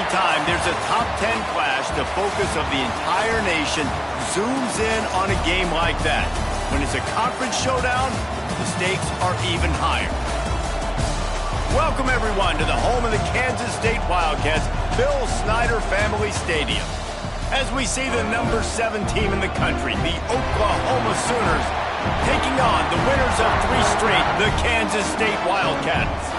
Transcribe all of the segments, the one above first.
Anytime there's a top 10 clash, the focus of the entire nation zooms in on a game like that. When it's a conference showdown, the stakes are even higher. Welcome, everyone, to the home of the Kansas State Wildcats, Bill Snyder Family Stadium. As we see the number 7 team in the country, the Oklahoma Sooners, taking on the winners of 3 straight, the Kansas State Wildcats.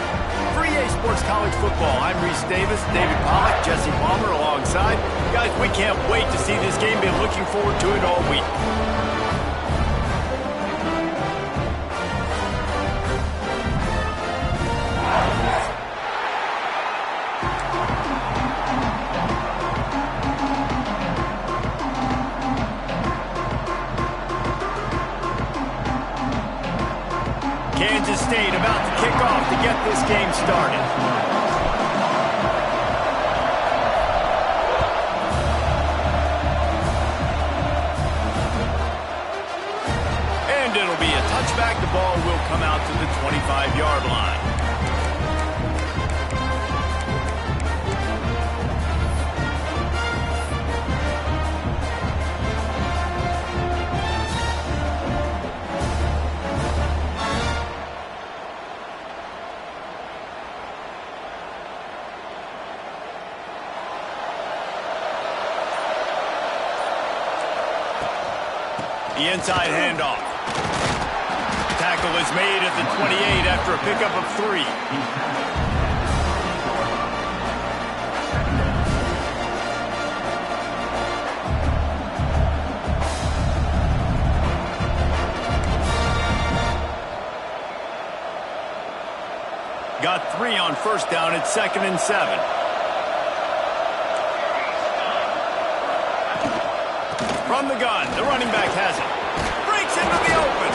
For EA Sports College Football, I'm Reese Davis, David Pollack, Jesse Palmer alongside. Guys, we can't wait to see this game. Been looking forward to it all week. Kansas State about to kick off to get this game started. And it'll be a touchback. The ball will come out to the 25-yard line. The inside handoff. Tackle is made at the 28 after a pickup of 3. Got 3 on first down at 2nd and 7. From the gun, the running back has it. Breaks into the open.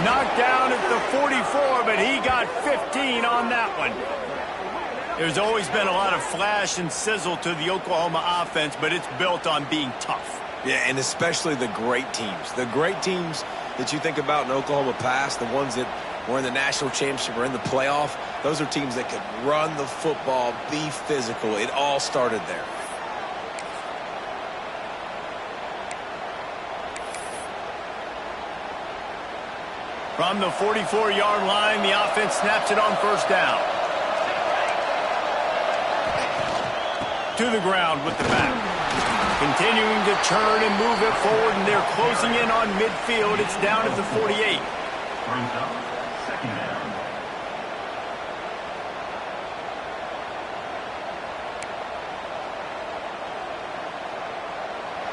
Knocked down at the 44, but he got 15 on that one. There's always been a lot of flash and sizzle to the Oklahoma offense, but it's built on being tough. Yeah, and especially the great teams. The great teams that you think about in Oklahoma past, the ones that were in the national championship or in the playoff, those are teams that could run the football, be physical. It all started there. From the 44-yard line, the offense snaps it on first down. To the ground with the back. Continuing to turn and move it forward, and they're closing in on midfield. It's down at the 48. Second down.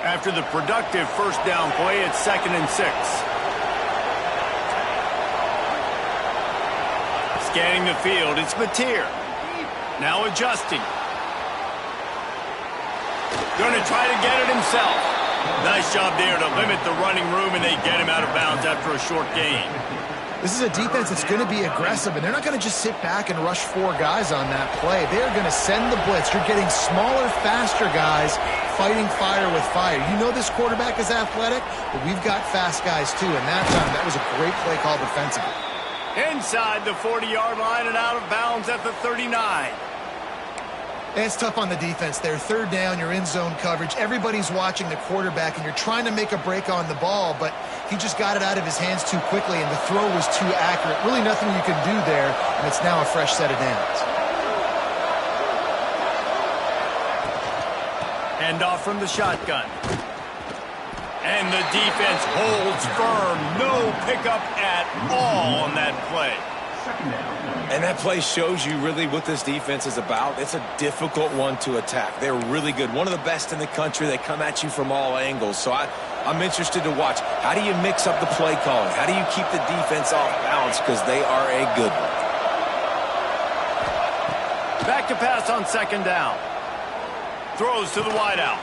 After the productive first down play, it's 2nd and 6. Scanning the field, it's Mateer. Now adjusting. Going to try to get it himself. Nice job there to limit the running room, and they get him out of bounds after a short gain. This is a defense that's going to be aggressive, and they're not going to just sit back and rush 4 guys on that play. They're going to send the blitz. You're getting smaller, faster guys fighting fire with fire. You know this quarterback is athletic, but we've got fast guys too, and that time that was a great play call defensively. Inside the 40-yard line and out of bounds at the 39. It's tough on the defense there. 3rd down, you're in zone coverage. Everybody's watching the quarterback, and you're trying to make a break on the ball, but he just got it out of his hands too quickly, and the throw was too accurate. Really nothing you can do there, and it's now a fresh set of downs. Hand off from the shotgun. And the defense holds firm. No pickup at all on that play. And that play shows you really what this defense is about. It's a difficult one to attack. They're really good. One of the best in the country. They come at you from all angles. So I'm interested to watch. How do you mix up the play calling? How do you keep the defense off balance? Because they are a good one. Back to pass on 2nd down. Throws to the wideout.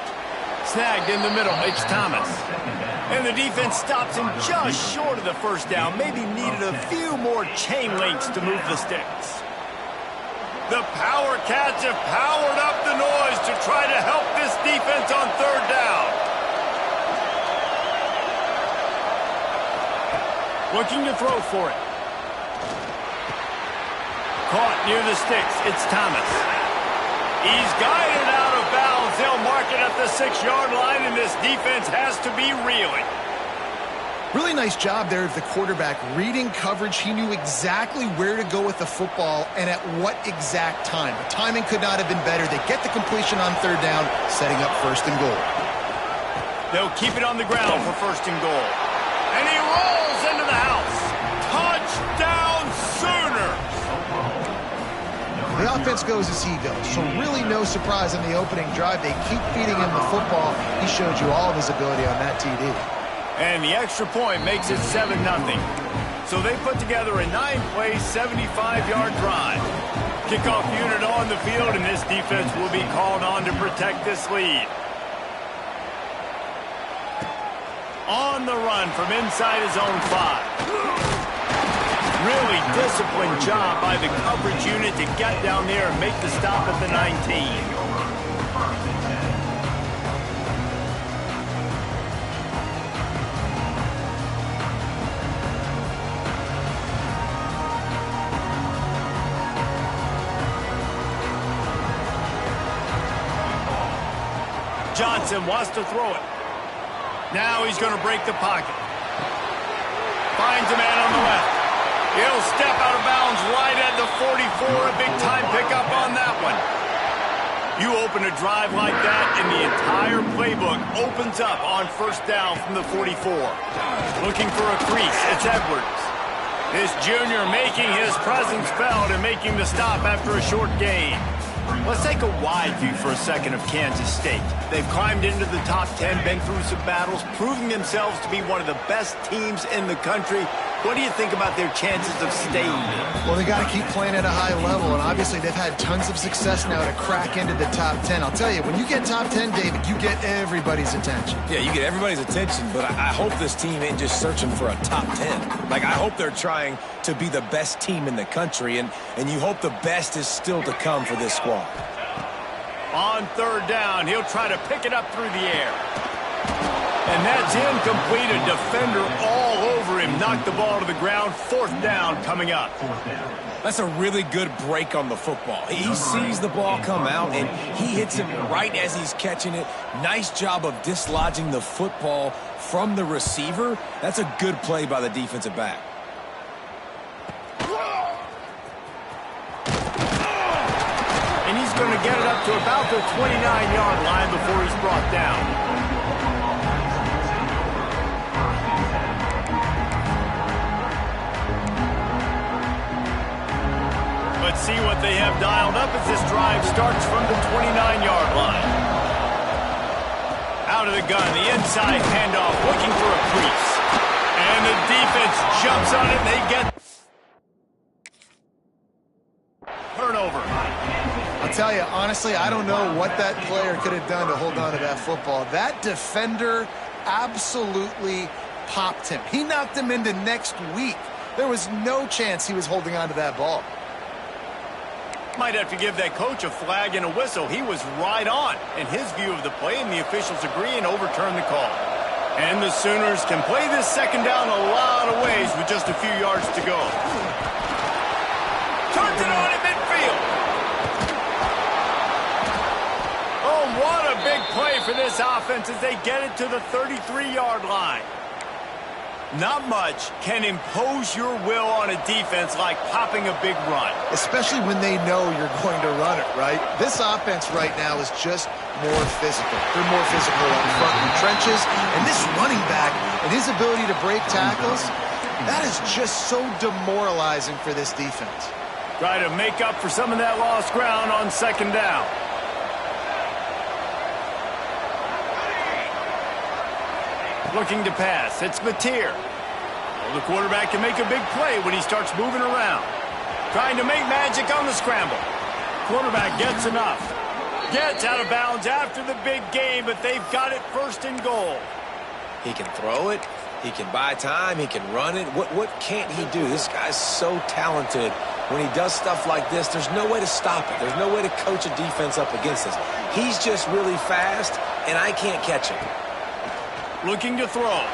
Snagged in the middle. It's Thomas. And the defense stops him just short of the first down. Maybe needed a few more chain links to move the sticks. The Power Cats have powered up the noise to try to help this defense on 3rd down. Looking to throw for it. Caught near the sticks. It's Thomas. He's guided out of bounds. They'll mark it at the 6-yard line, and this defense has to be reeling. Really nice job there of the quarterback reading coverage. He knew exactly where to go with the football and at what exact time. The timing could not have been better. They get the completion on 3rd down, setting up 1st and goal. They'll keep it on the ground for 1st and goal. And he rolls into the house. Touchdown Sooners! The offense goes as he goes, so really no surprise on the opening drive. They keep feeding him the football. He showed you all of his ability on that TD. And the extra point makes it 7-0. So they put together a 9-play, 75-yard drive. Kickoff unit on the field, and this defense will be called on to protect this lead. On the run from inside his own 5. Really disciplined job by the coverage unit to get down there and make the stop at the 19. Johnson wants to throw it. Now he's going to break the pocket. Finds a man on the left. He'll step out of bounds right at the 44. A big-time pickup on that one. You open a drive like that, and the entire playbook opens up on 1st down from the 44. Looking for a crease. It's Edwards. This junior making his presence felt and making the stop after a short gain. Let's take a wide view for a second of Kansas State. They've climbed into the top 10, been through some battles, proving themselves to be one of the best teams in the country. What do you think about their chances of staying there? Well, they got to keep playing at a high level, and obviously they've had tons of success now to crack into the top 10. I'll tell you, when you get top 10, David, you get everybody's attention. Yeah, you get everybody's attention, but I hope this team ain't just searching for a top 10. Like, I hope they're trying to be the best team in the country, and you hope the best is still to come for this squad. On 3rd down, he'll try to pick it up through the air. And that's incomplete. A defender all over him. Knocked the ball to the ground. 4th down coming up. That's a really good break on the football. He sees the ball come out, and he hits it right as he's catching it. Nice job of dislodging the football from the receiver. That's a good play by the defensive back. And he's going to get it up to about the 29-yard line before he's brought down. Let's see what they have dialed up as this drive starts from the 29-yard line. Out of the gun, the inside handoff, looking for a crease. And the defense jumps on it, and they get turnover. I'll tell you, honestly, I don't know what that player could have done to hold on to that football. That defender absolutely popped him. He knocked him into next week. There was no chance he was holding on to that ball. Might have to give that coach a flag and a whistle. He was right on in his view of the play, and the officials agree and overturn the call. And the Sooners can play this 2nd down a lot of ways with just a few yards to go. Turns it on in midfield. Oh, what a big play for this offense as they get it to the 33-yard line. Not much can impose your will on a defense like popping a big run. Especially when they know you're going to run it, right? This offense right now is just more physical. They're more physical up front in the trenches. And this running back and his ability to break tackles, that is just so demoralizing for this defense. Try to make up for some of that lost ground on 2nd down. Looking to pass. It's Mateer. Well, the quarterback can make a big play when he starts moving around. Trying to make magic on the scramble. Quarterback gets enough. Gets out of bounds after the big game, but they've got it 1st and goal. He can throw it. He can buy time. He can run it. What can't he do? This guy's so talented. When he does stuff like this, there's no way to stop it. There's no way to coach a defense up against this. He's just really fast, and I can't catch him. Looking to throw.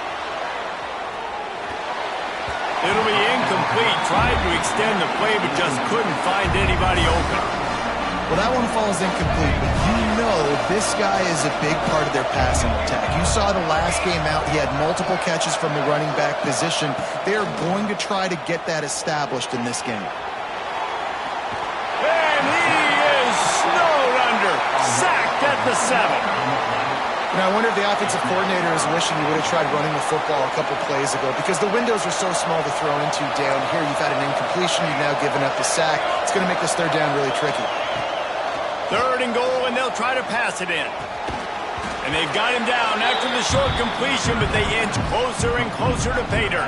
It'll be incomplete. Tried to extend the play, but just couldn't find anybody open. Well, that one falls incomplete, but you know this guy is a big part of their passing attack. You saw the last game out, he had multiple catches from the running back position. They're going to try to get that established in this game. And he is snowed under, sacked at the 7. I wonder if the offensive coordinator is wishing he would have tried running the football a couple plays ago because the windows are so small to throw into down here. You've had an incompletion. You've now given up the sack. It's going to make this third down really tricky. 3rd and goal, and they'll try to pass it in. And they've got him down after the short completion, but they inch closer and closer to pay dirt.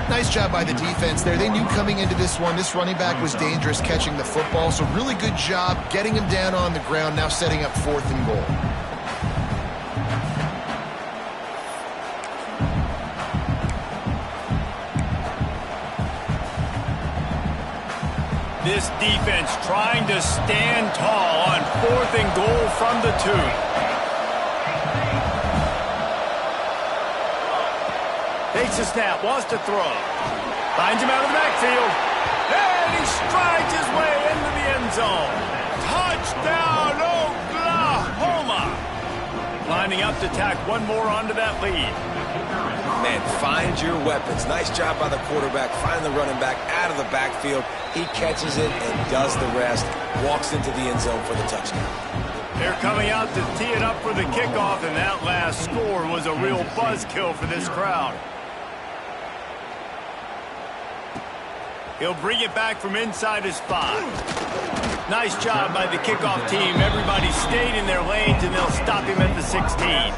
Nice job by the defense there. They knew coming into this one, this running back was dangerous catching the football, so really good job getting him down on the ground, now setting up 4th and goal. This defense trying to stand tall on 4th and goal from the 2. Takes a snap, wants to throw. Finds him out of the backfield. And he strides his way into the end zone. Touchdown, Oklahoma! Lining up to tack one more onto that lead. Man, find your weapons. Nice job by the quarterback. Find the running back out of the backfield. He catches it and does the rest. Walks into the end zone for the touchdown. They're coming out to tee it up for the kickoff, and that last score was a real buzzkill for this crowd. He'll bring it back from inside his 5. Nice job by the kickoff team. Everybody stayed in their lanes, and they'll stop him at the 16.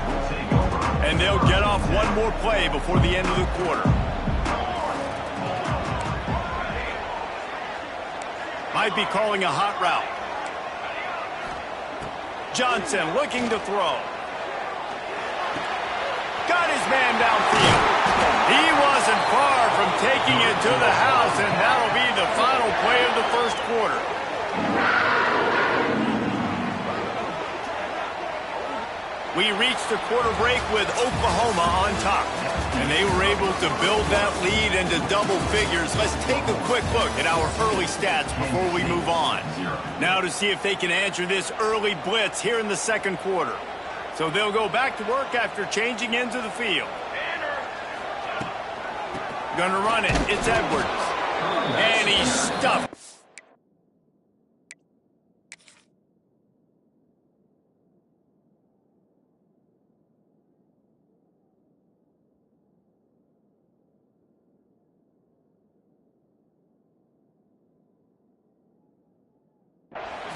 And they'll get off one more play before the end of the quarter. Might be calling a hot route. Johnson looking to throw. Got his man downfield. He wasn't far from taking it to the house, and that'll be the final play of the first quarter. We reached the quarter break with Oklahoma on top, and they were able to build that lead into double figures. Let's take a quick look at our early stats before we move on. Now to see if they can answer this early blitz here in the second quarter. So they'll go back to work after changing into the field. Gonna run it. It's Edwards. And he's stuffed.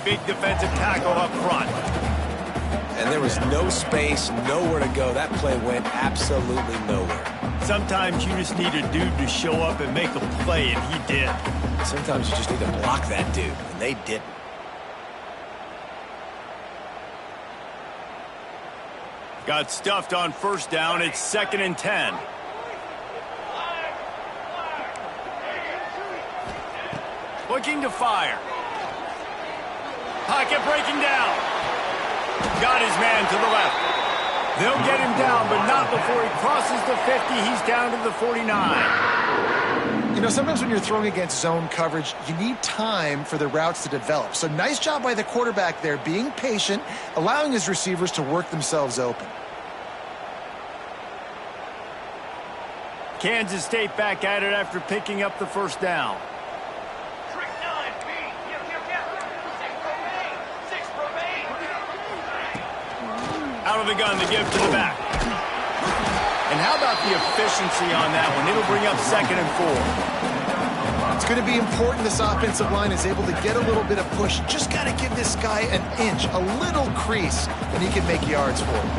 Big defensive tackle up front. And there was no space, nowhere to go. That play went absolutely nowhere. Sometimes you just need a dude to show up and make a play, and he did. Sometimes you just need to block that dude, and they didn't. Got stuffed on first down. It's 2nd and 10. Looking to fire. Pocket breaking down. Got his man to the left. They'll get him down, but not before he crosses the 50. He's down to the 49. You know, sometimes when you're throwing against zone coverage, you need time for the routes to develop. So nice job by the quarterback there, being patient, allowing his receivers to work themselves open. Kansas State back at it after picking up the first down. Out of the gun to give to the back. And how about the efficiency on that one? It'll bring up 2nd and 4. It's going to be important this offensive line is able to get a little bit of push. Just got to give this guy an inch, a little crease, and he can make yards for him.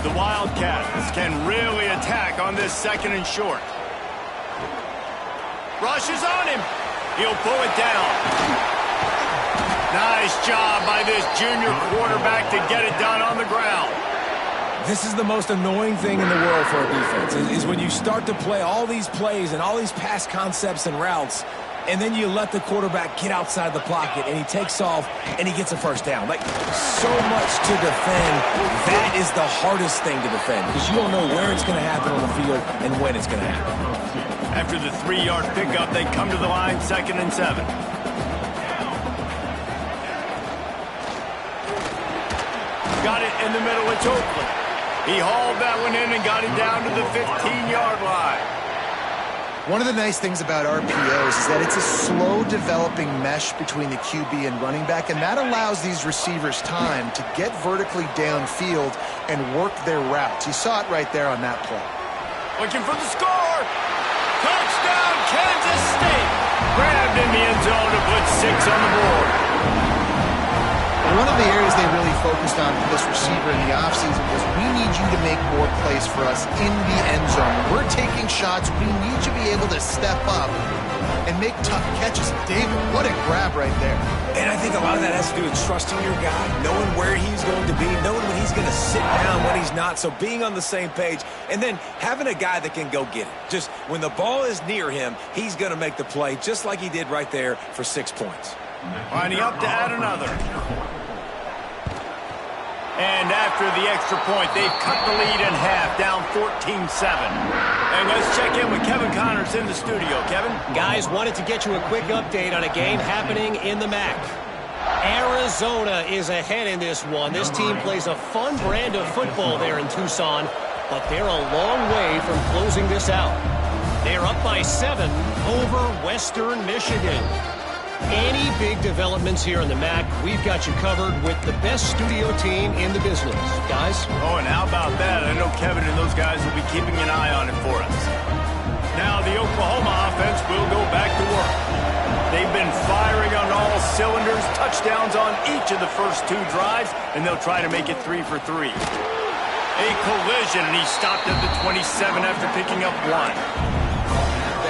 The Wildcats can really attack on this 2nd and short. Rushes on him. He'll pull it down. Nice job by this junior quarterback to get it done on the ground. This is the most annoying thing in the world for a defense, is when you start to play all these plays and all these pass concepts and routes, and then you let the quarterback get outside the pocket, and he takes off, and he gets a first down. Like, so much to defend. That is the hardest thing to defend, because you don't know where it's going to happen on the field and when it's going to happen. After the 3-yard pickup, they come to the line, 2nd and 7. Got it in the middle. It's Oakland. He hauled that one in and got it down to the 15-yard line. One of the nice things about RPOs is that it's a slow developing mesh between the QB and running back, and that allows these receivers time to get vertically downfield and work their routes. You saw it right there on that play. Looking for the score. Touchdown, Kansas State. Grabbed in the end zone to put 6 on the board. One of the areas they really focused on for this receiver in the offseason was, we need you to make more plays for us in the end zone. When we're taking shots, we need you to be able to step up and make tough catches. David, what a grab right there. And I think a lot of that has to do with trusting your guy, knowing where he's going to be, knowing when he's going to sit down, when he's not. So being on the same page, and then having a guy that can go get it. Just when the ball is near him, he's going to make the play, just like he did right there for 6 points. Lining up to add another. And after the extra point, they've cut the lead in half, down 14-7. And let's check in with Kevin Connors in the studio. Kevin? Guys, wanted to get you a quick update on a game happening in the MAC. Arizona is ahead in this one. This team plays a fun brand of football there in Tucson, but they're a long way from closing this out. They're up by 7 over Western Michigan. Any big developments here in the MAC, we've got you covered with the best studio team in the business. Guys? Oh, and how about that? I know Kevin and those guys will be keeping an eye on it for us. Now the Oklahoma offense will go back to work. They've been firing on all cylinders, touchdowns on each of the first 2 drives, and they'll try to make it 3 for 3. A collision, and he stopped at the 27 after picking up 1.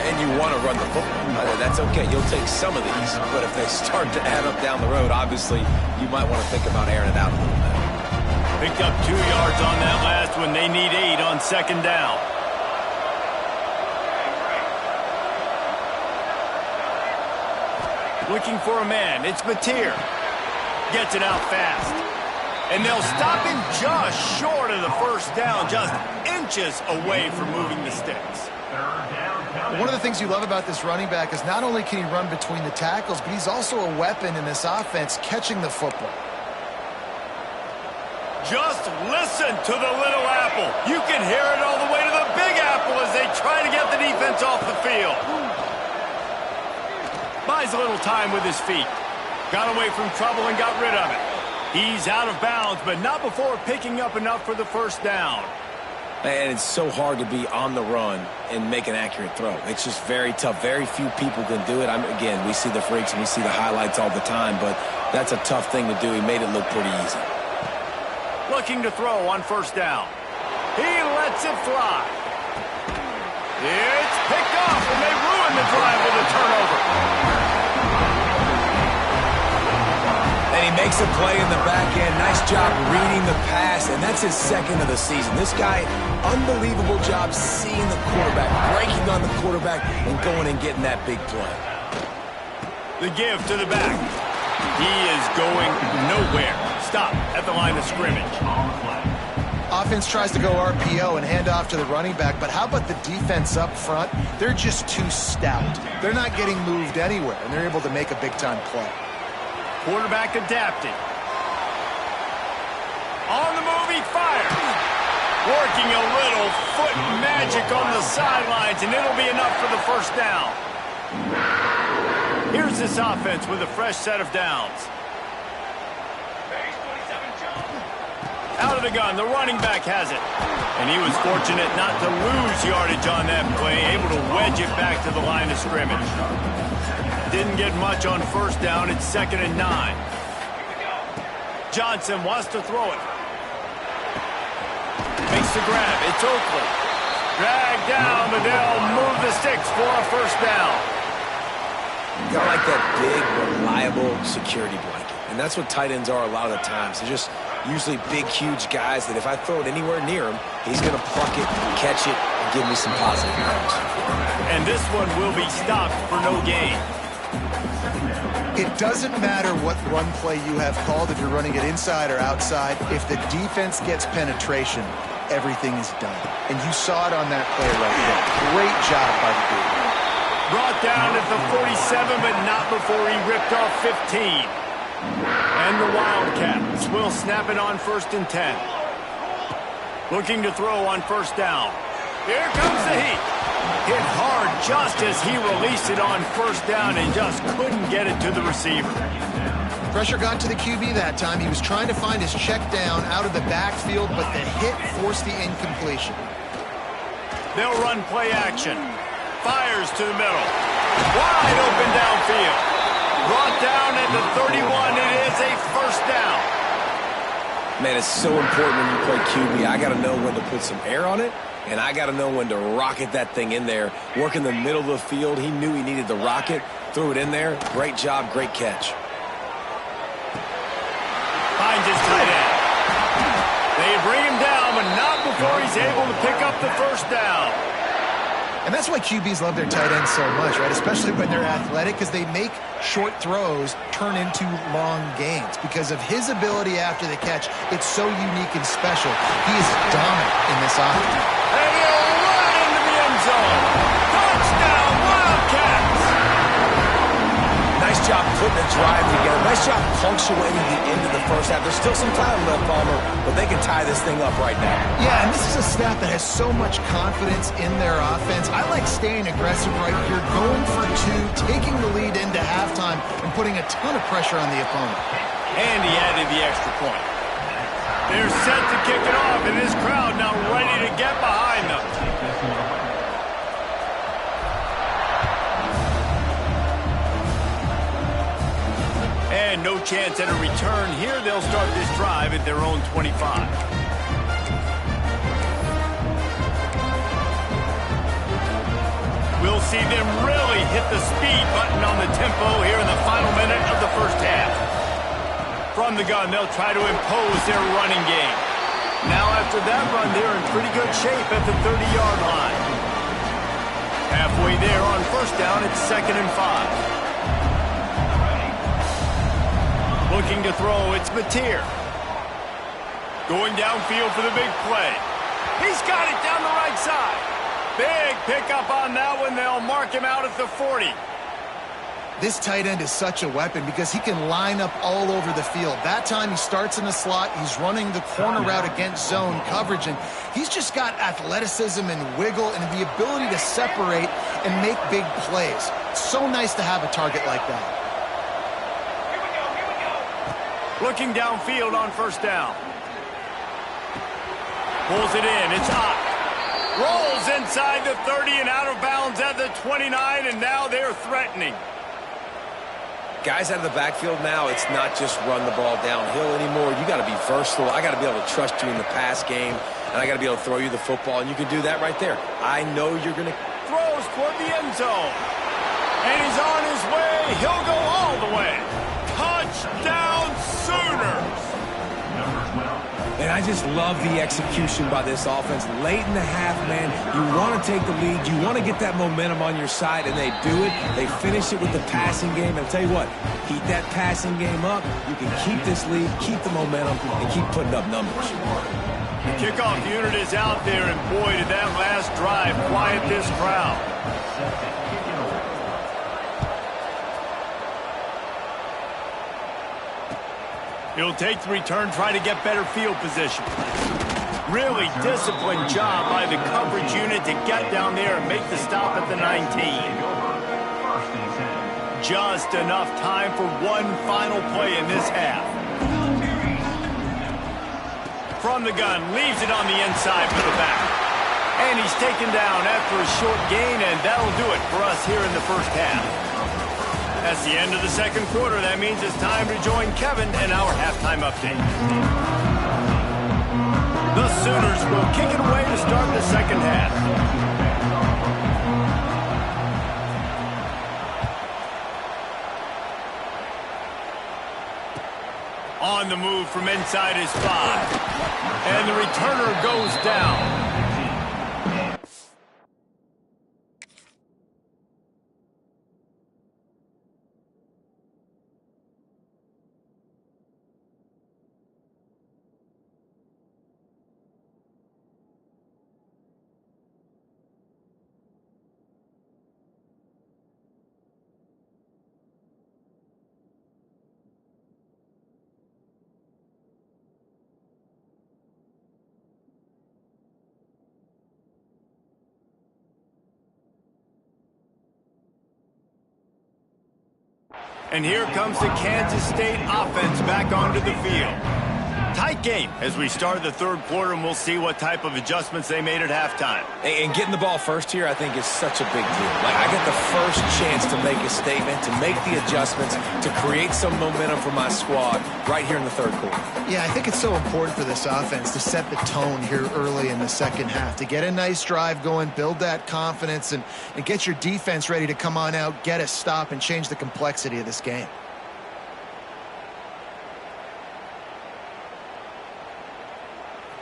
And you want to run the football. That's okay. You'll take some of these, but if they start to add up down the road, obviously you might want to think about airing it out a little bit. Picked up 2 yards on that last one. They need 8 on 2nd down. Looking for a man. It's Mateer. Gets it out fast. And they'll stop him just short of the first down, just inches away from moving the sticks. One of the things you love about this running back is not only can he run between the tackles, but he's also a weapon in this offense catching the football. Just listen to the little apple. You can hear it all the way to the big apple as they try to get the defense off the field. Buys a little time with his feet. Got away from trouble and got rid of it. He's out of bounds, but not before picking up enough for the first down. And it's so hard to be on the run and make an accurate throw. It's just very tough. Very few people can do it. Again, we see the freaks and we see the highlights all the time, but that's a tough thing to do. He made it look pretty easy. Looking to throw on first down. He lets it fly. It's picked off, and they ruin the drive with a turnover. And he makes a play in the back end. Nice job reading the pass, and that's his 2nd of the season. This guy, unbelievable job seeing the quarterback, breaking on the quarterback, and going and getting that big play. The give to the back. He is going nowhere. Stop at the line of scrimmage. Offense tries to go RPO and hand off to the running back, but how about the defense up front? They're just too stout. They're not getting moved anywhere, and they're able to make a big-time play. Quarterback adapting. On the move, he fires. Working a little foot magic on the sidelines, and it'll be enough for the first down. Here's this offense with a fresh set of downs. Out of the gun, the running back has it. And he was fortunate not to lose yardage on that play, able to wedge it back to the line of scrimmage. Didn't get much on first down. It's 2nd and 9. Johnson wants to throw it. Makes the grab. It's Oakland. Dragged down, but they'll move the sticks for a first down. Got like that big, reliable security blanket. And that's what tight ends are a lot of the times. They're just usually big, huge guys that if I throw it anywhere near him, he's going to pluck it, catch it, and give me some positive yards. And this one will be stopped for no gain. It doesn't matter what run play you have called, if you're running it inside or outside. If the defense gets penetration, everything is done. And you saw it on that play right there. Great job by the dude. Brought down at the 47, but not before he ripped off 15. And And the Wildcats will snap it on 1st and 10. Looking to throw on 1st down. Here comes the heat. Hit hard just as he released it on 1st down and just couldn't get it to the receiver. Pressure got to the QB that time. He was trying to find his check down out of the backfield, but the hit forced the incompletion. They'll run play action. Fires to the middle. Wide open downfield. Brought down at the 31. It is a 1st down. Man, it's so important when you play QB. I got to know when to put some air on it, and I got to know when to rocket that thing in there. Work in the middle of the field. He knew he needed the rocket. Threw it in there. Great job, great catch. Finds his tight end. They bring him down, but not before he's able to pick up the 1st down. And that's why QBs love their tight ends so much, right? Especially when they're athletic, because they make short throws turn into long gains. Because of his ability after the catch, it's so unique and special. He is dominant in this offense. And he'll run into the end zone. Touchdown, Wildcats! Nice job putting the drive together. Nice job punctuating the end of the 1st half. There's still some time left, Palmer, but they can tie this thing up right now. Yeah, and this is a staff that has so much confidence in their offense. I like staying aggressive right here, going for 2, taking the lead into halftime, and putting a ton of pressure on the opponent. And he added the extra point. They're set to kick it off, and this crowd now ready to get behind them. And no chance at a return here. They'll start this drive at their own 25. We'll see them really hit the speed button on the tempo here in the final minute of the 1st half. From the gun, they'll try to impose their running game. Now after that run, they're in pretty good shape at the 30-yard line. Halfway there on 1st down, it's 2nd and 5. Looking to throw, it's Mateer. Going downfield for the big play. He's got it down the right side. Big pickup on that one. They'll mark him out at the 40. This tight end is such a weapon because he can line up all over the field. That time he starts in the slot. He's running the corner route against zone coverage, and he's just got athleticism and wiggle and the ability to separate and make big plays. It's so nice to have a target like that. Looking downfield on 1st down. Pulls it in. It's Ott. Rolls inside the 30 and out of bounds at the 29, and now they're threatening. Guys out of the backfield now, it's not just run the ball downhill anymore. You got to be versatile. I got to be able to trust you in the pass game, and I got to be able to throw you the football, and you can do that right there. I know you're going to... Throws toward the end zone. And he's on his way. He'll go all the way. Touchdown, Sooners! And I just love the execution by this offense. Late in the half, man, you want to take the lead. You want to get that momentum on your side, and they do it. They finish it with the passing game. And I'll tell you what, keep that passing game up. You can keep this lead, keep the momentum, and keep putting up numbers. The kickoff unit is out there, and boy, did that last drive quiet this crowd. He'll take the return, try to get better field position. Really disciplined job by the coverage unit to get down there and make the stop at the 19. Just enough time for one final play in this half. From the gun, leaves it on the inside for the back. And he's taken down after a short gain, and that'll do it for us here in the 1st half. That's the end of the 2nd quarter. That means it's time to join Kevin and our halftime update. The Sooners will kick it away to start the 2nd half. On the move from inside his 5. And the returner goes down. And here comes the Kansas State offense back onto the field. Tight game as we start the third quarter, and we'll see what type of adjustments they made at halftime. And getting the ball first here, I think, is such a big deal. Like, I get the first chance to make a statement, to make the adjustments, to create some momentum for my squad right here in the third quarter. Yeah, I think it's so important for this offense to set the tone here early in the second half, to get a nice drive going, build that confidence, and get your defense ready to come on out, get a stop, and change the complexity of this game.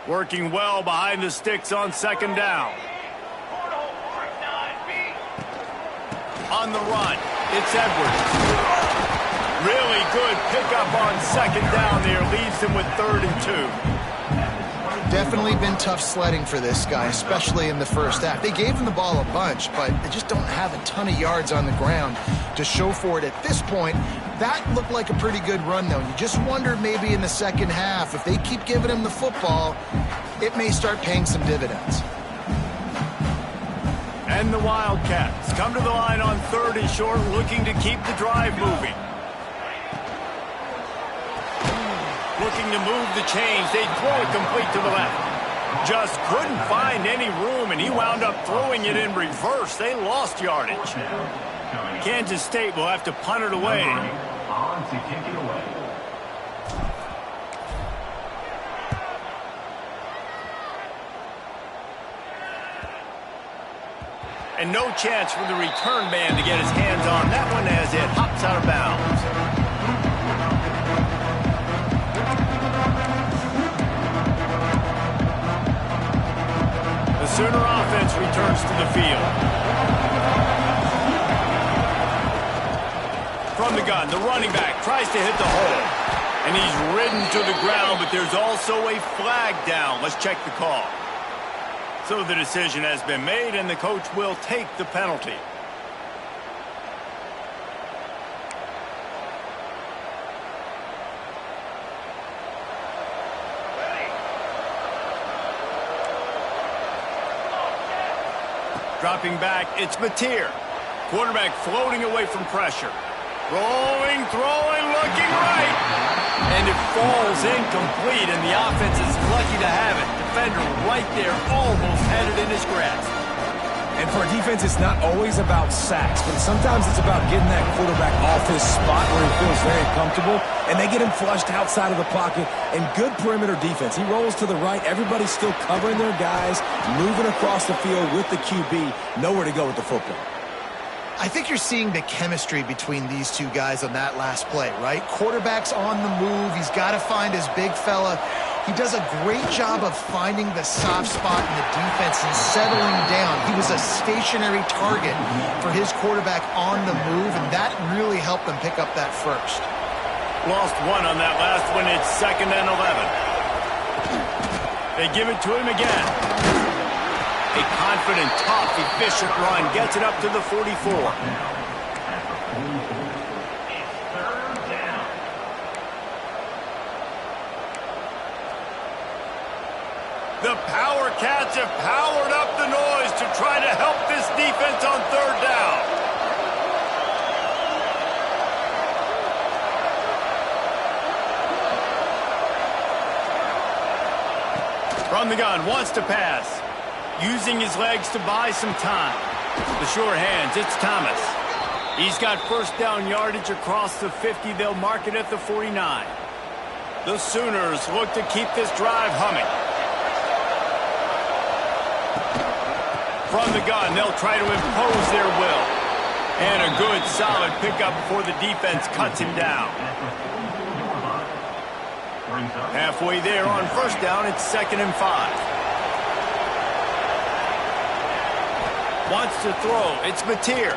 Working well behind the sticks on second down. On the run, it's Edwards. Really good pickup on second down there. Leaves him with 3rd and 2. Definitely been tough sledding for this guy, especially in the first half. They gave him the ball a bunch, but they just don't have a ton of yards on the ground to show for it at this point. That looked like a pretty good run, though. You just wonder maybe in the second half, if they keep giving him the football, it may start paying some dividends. And the Wildcats come to the line on 3rd and short, looking to keep the drive moving. Looking to move the chains. They throw it complete to the left. Just couldn't find any room, and he wound up throwing it in reverse. They lost yardage. Kansas State will have to punt it away. On to kick it away. And no chance for the return man to get his hands on that one as it hops out of bounds. The Sooner offense returns to the field. From the gun, the running back tries to hit the hole. And he's ridden to the ground, but there's also a flag down. Let's check the call. So the decision has been made, and the coach will take the penalty. Dropping back, it's Mateer. Quarterback floating away from pressure. Rolling, throwing, looking right. And it falls incomplete, and the offense is lucky to have it. Defender right there, almost had it in his grasp. And for a defense, it's not always about sacks, but sometimes it's about getting that quarterback off his spot where he feels very comfortable, and they get him flushed outside of the pocket. And good perimeter defense. He rolls to the right. Everybody's still covering their guys, moving across the field with the QB. Nowhere to go with the football. I think you're seeing the chemistry between these two guys on that last play, right? Quarterback's on the move. He's got to find his big fella. He does a great job of finding the soft spot in the defense and settling down. He was a stationary target for his quarterback on the move, and that really helped them pick up that first. Lost one on that last one. It's 2nd and 11. They give it to him again. A confident, tough, efficient run gets it up to the 44. The Power Cats have powered up the noise to try to help this defense on 3rd down. From the gun, wants to pass. Using his legs to buy some time. The sure hands, it's Thomas. He's got first down yardage across the 50. They'll mark it at the 49. The Sooners look to keep this drive humming. From the gun, they'll try to impose their will. And a good, solid pickup before the defense cuts him down. Halfway there on first down, it's 2nd and 5. Wants to throw. It's Mateer.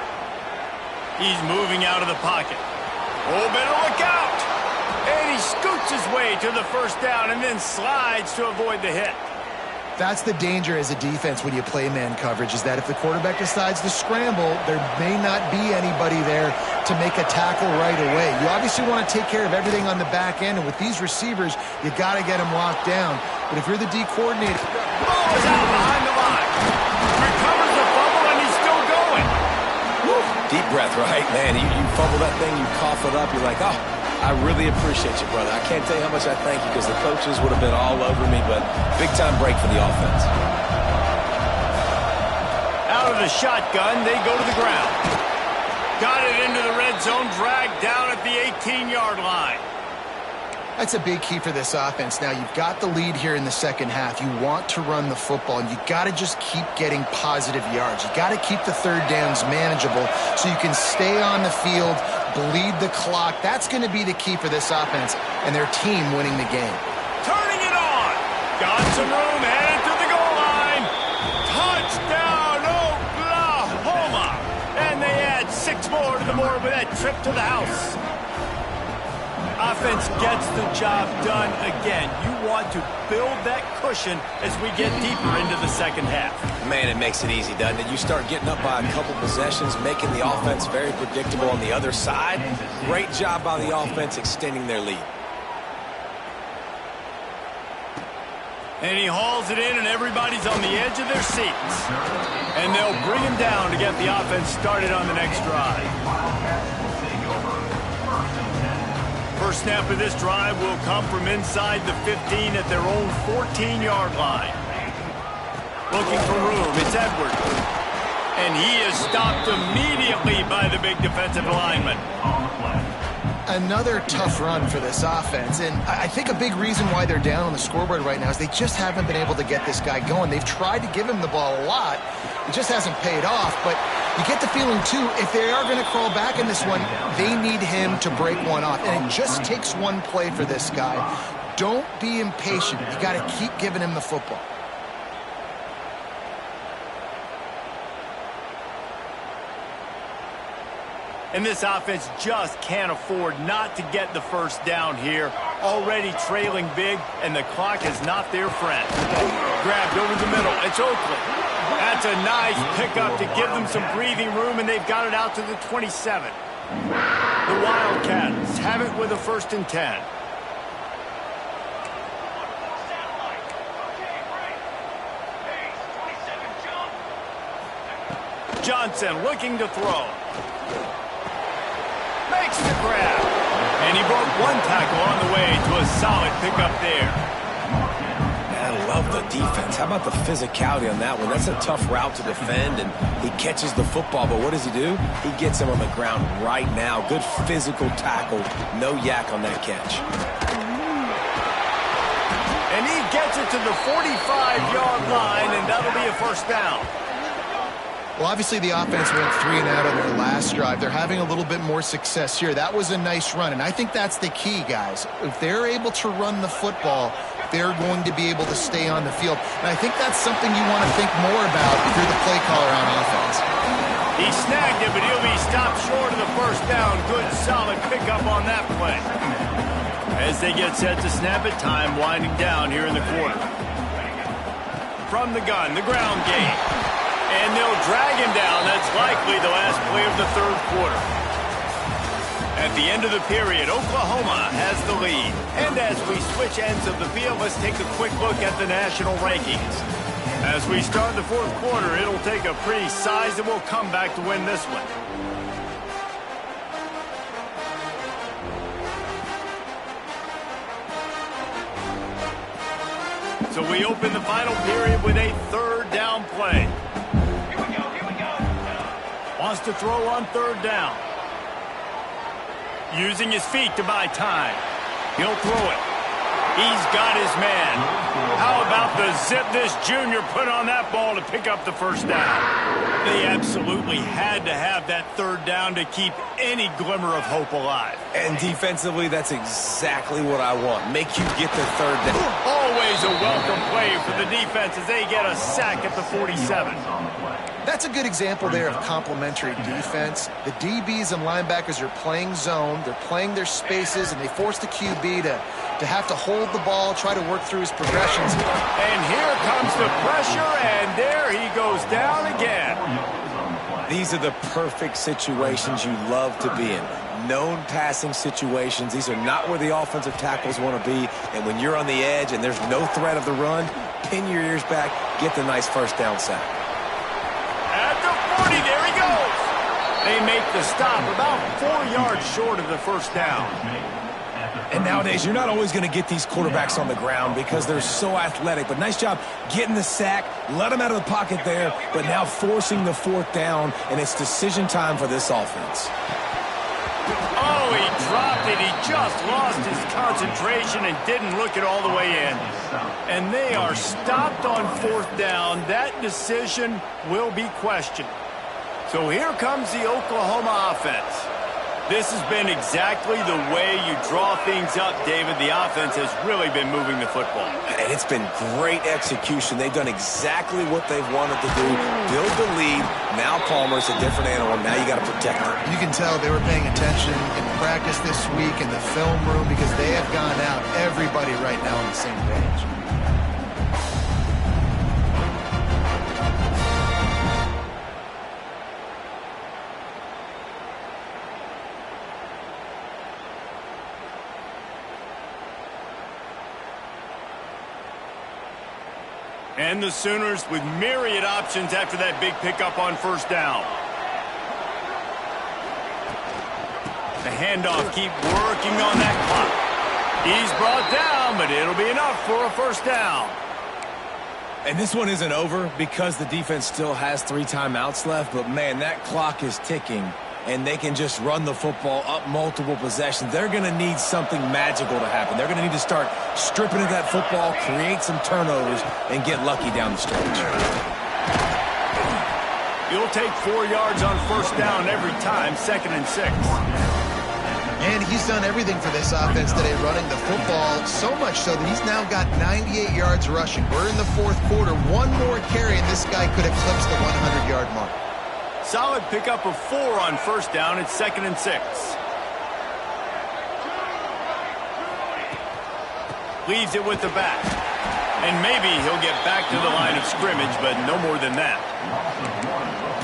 He's moving out of the pocket. Oh, better look out. And he scoots his way to the first down and then slides to avoid the hit. That's the danger as a defense when you play man coverage, is that if the quarterback decides to scramble, there may not be anybody there to make a tackle right away. You obviously want to take care of everything on the back end, and with these receivers, you got to get them locked down. But if you're the D coordinator... Ball is out behind the line. Recovers the fumble, and he's still going. Woo. Deep breath, right? Man, you fumble that thing, you cough it up, you're like, oh, I really appreciate you, brother. I can't tell you how much I thank you because the coaches would have been all over me, but big-time break for the offense. Out of the shotgun, they go to the ground. Got it into the red zone, dragged down at the 18-yard line. That's a big key for this offense. Now, you've got the lead here in the second half. You want to run the football, and you got to just keep getting positive yards. You got to keep the third downs manageable so you can stay on the field, bleed the clock. That's going to be the key for this offense and their team winning the game. Turning it on. Got some room, headed to the goal line. Touchdown, Oklahoma. And they add 6 more to the board with that trip to the house. Offense gets the job done again. You want to build that cushion as we get deeper into the second half. Man, it makes it easy, doesn't it? You start getting up by a couple possessions, making the offense very predictable on the other side. Great job by the offense extending their lead. And he hauls it in, and everybody's on the edge of their seats. And they'll bring him down to get the offense started on the next drive. First snap of this drive will come from inside the 15 at their own 14-yard line. Looking for room, it's Edwards. And he is stopped immediately by the big defensive lineman. Another tough run for this offense, and I think a big reason why they're down on the scoreboard right now is they just haven't been able to get this guy going. They've tried to give him the ball a lot. It just hasn't paid off, but you get the feeling, too, if they are going to crawl back in this one, they need him to break one off, and it just takes one play for this guy. Don't be impatient. You got to keep giving him the football. And this offense just can't afford not to get the first down here. Already trailing big, and the clock is not their friend. Grabbed over the middle. It's Oakley. That's a nice pickup to give them some breathing room, and they've got it out to the 27. The Wildcats have it with a 1st and 10. Johnson looking to throw. Makes the grab. And he broke one tackle on the way to a solid pickup there. I love the defense. How about the physicality on that one? That's a tough route to defend, and he catches the football, but what does he do? He gets him on the ground right now. Good physical tackle. No yak on that catch. And he gets it to the 45-yard line, and that'll be a 1st down. Well, obviously the offense went 3 and out on their last drive. They're having a little bit more success here. That was a nice run, and I think that's the key, guys. If they're able to run the football, they're going to be able to stay on the field. And I think that's something you want to think more about if you're the play caller on offense. He snagged it, but he'll be stopped short of the 1st down. Good, solid pickup on that play. As they get set to snap it, time winding down here in the quarter. From the gun, the ground game. And they'll drag him down. That's likely the last play of the 3rd quarter. At the end of the period, Oklahoma has the lead. And as we switch ends of the field, let's take a quick look at the national rankings. As we start the 4th quarter, it'll take a pretty sizable comeback to win this one. So we open the final period with a 3rd down play. Wants to throw on 3rd down. Using his feet to buy time. He'll throw it. He's got his man. How about the zip this junior put on that ball to pick up the 1st down? They absolutely had to have that 3rd down to keep any glimmer of hope alive. And defensively, that's exactly what I want. Make you get the 3rd down. Always a welcome play for the defense as they get a sack at the 47. That's a good example there of complementary defense. The DBs and linebackers are playing zone, they're playing their spaces, and they force the QB to have to hold the ball, try to work through his progressions. And here comes the pressure, and there he goes down again. These are the perfect situations you love to be in. Known passing situations. These are not where the offensive tackles want to be. And when you're on the edge and there's no threat of the run, pin your ears back, get the nice 1st down sack. At the 40, there he goes. They make the stop about 4 yards short of the first down. And nowadays, you're not always going to get these quarterbacks on the ground because they're so athletic. But nice job getting the sack, let them out of the pocket there, but now forcing the fourth down, and it's decision time for this offense. Oh, he dropped it. He just lost his concentration and didn't look it all the way in. And they are stopped on fourth down. That decision will be questioned. So here comes the Oklahoma offense. This has been exactly the way you draw things up, David. The offense has really been moving the football. And it's been great execution. They've done exactly what they've wanted to do. Build the lead. Now Palmer's a different animal. Now you got to protect him. You can tell they were paying attention in practice this week in the film room because they have gone out, everybody right now on the same page. And the Sooners with myriad options after that big pickup on first down. The handoff, keep working on that clock. He's brought down, but it'll be enough for a first down. And this one isn't over because the defense still has 3 timeouts left. But, man, that clock is ticking, and they can just run the football up multiple possessions. They're going to need something magical to happen. They're going to need to start stripping at that football, create some turnovers, and get lucky down the stretch. You'll take 4 yards on first down every time, 2nd and 6. And he's done everything for this offense today, running the football, so much so that he's now got 98 yards rushing. We're in the fourth quarter. One more carry, and this guy could eclipse the 100-yard mark. Solid pickup of 4 on first down. It's 2nd and 6. Leaves it with the back. And maybe he'll get back to the line of scrimmage, but no more than that.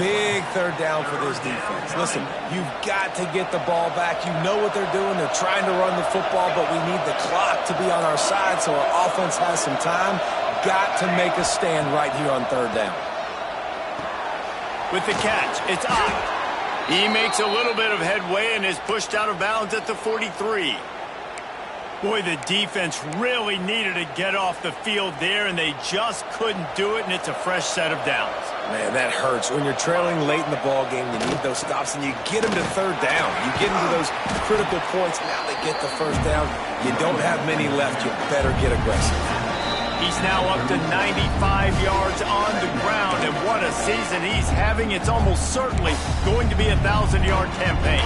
Big third down for this defense. Listen, you've got to get the ball back. You know what they're doing. They're trying to run the football, but we need the clock to be on our side so our offense has some time. Got to make a stand right here on third down. With the catch, it's Ott. He makes a little bit of headway and is pushed out of bounds at the 43. Boy, the defense really needed to get off the field there, and they just couldn't do it, and it's a fresh set of downs. Man, that hurts. When you're trailing late in the ball game, you need those stops, and you get them to third down. You get into those critical points. Now they get the first down. You don't have many left. You better get aggressive. He's now up to 95 yards on the ground, and what a season he's having. It's almost certainly going to be a 1,000-yard campaign.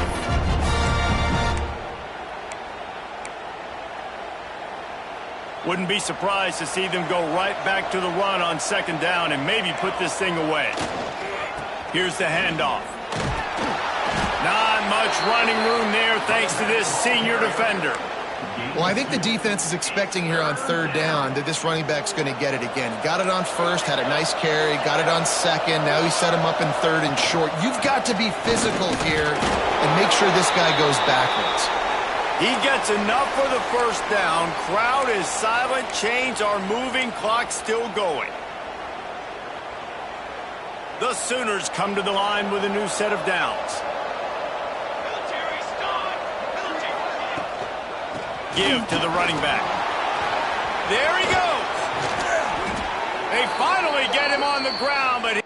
Wouldn't be surprised to see them go right back to the run on second down and maybe put this thing away. Here's the handoff. Not much running room there thanks to this senior defender. Well, I think the defense is expecting here on third down that this running back's going to get it again. He got it on first, had a nice carry, got it on second. Now he set him up in third and short. You've got to be physical here and make sure this guy goes backwards. He gets enough for the first down. Crowd is silent. Chains are moving. Clock still going. The Sooners come to the line with a new set of downs. Give to the running back. There he goes. They finally get him on the ground, but